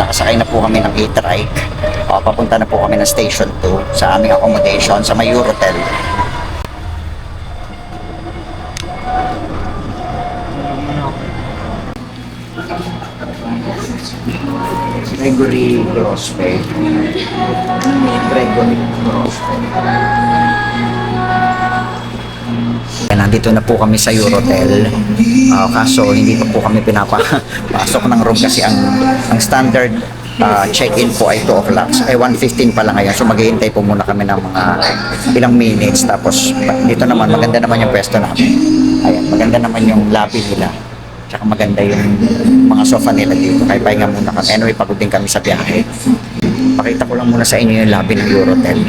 nakasakay na po kami ng e-trike. Papunta na po kami ng Station 2 sa aming accommodation sa may Eurotel. Gregory Grospe. Gregory Grospe. Nandito na po kami sa Eurotel. Kaso hindi pa po kami pinapasok ng room kasi ang standard check-in po ay 2 o'clock. Ay 1:15 pa lang ngayon. So maghihintay po muna kami ng mga ilang minutes. Tapos dito naman, maganda naman yung pwesto namin. Ayan, maganda naman yung lobby nila. Tsaka maganda yung mga sofa nila dito. Kaya pahinga muna kami. Anyway, pagod din kami sa biyahe. Pakita ko lang muna sa inyo yung lobby ng Eurotel.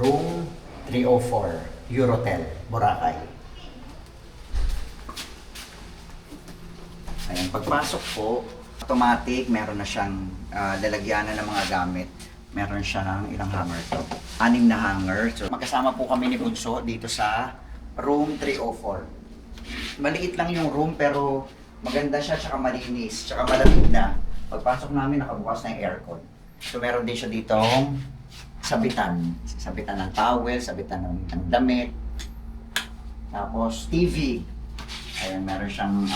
Room 304, Eurotel, Boracay. Ayan, pagpasok po, automatic, meron na siyang lalagyanan ng mga gamit. Meron siyang ilang hanger to? 6 na hanger. So, magkasama po kami ni Bunso dito sa room 304. Maliit lang yung room pero maganda siya, tsaka malinis, tsaka malamig na. Pagpasok namin, nakabukas na yung aircon. So, meron din siya ditong sabitan ng towel, sabitan ng damit. Tapos TV. Ayan, meron siyang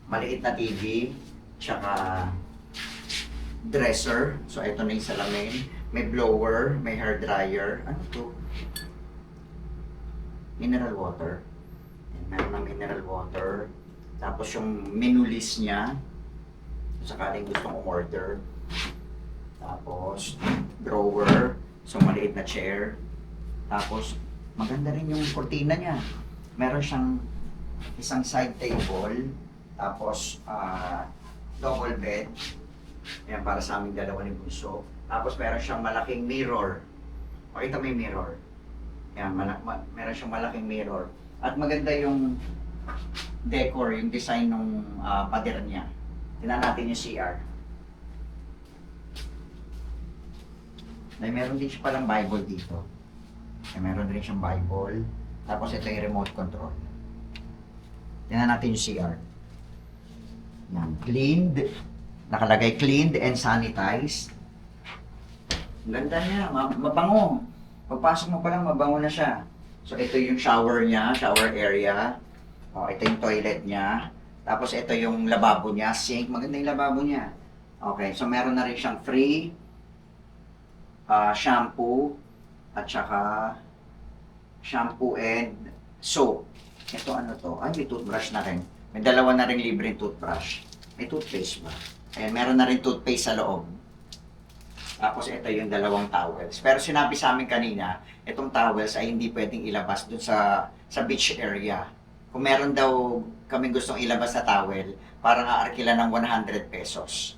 maliit na TV, tsaka dresser. So ito na yung salamin. May blower, may hair dryer. Ano to? Mineral water. Ayan, meron na mineral water. Tapos yung menu list niya. Sakaling gustong umorder. Tapos drawer. So, maliit na chair. Tapos, maganda rin yung kurtina niya. Meron siyang isang side table. Tapos, double bed. Ayan, para sa aming dalawa ni Bunso. Tapos, meron siyang malaking mirror. Pakita mo yung mirror. Ayan, meron siyang malaking mirror. At maganda yung decor, yung design ng pader niya. Tingnan natin yung CR. Ay, meron din siya palang Bible dito. Ay, meron din siyang Bible. Tapos ito yung remote control. Tingnan natin yung CR. Yan, cleaned. Nakalagay cleaned and sanitized. Ang ganda niya, mabango. Pagpasok mo pa lang, mabango na siya. So ito yung shower niya, shower area. O, ito yung toilet niya. Tapos ito yung lababo niya, sink. Maganda yung lababo niya. Okay, so meron na rin siyang free shampoo at saka shampoo and soap. Ito ano to? Ay, may toothbrush na rin. May dalawa na rin libreng toothbrush. May toothpaste ba? Ayan, meron na rin toothpaste sa loob. Tapos ito yung dalawang towels. Pero sinabi sa amin kanina, itong towels ay hindi pwedeng ilabas dun sa beach area. Kung meron daw kaming gustong ilabas na towel, parang aarkila ng 100 pesos.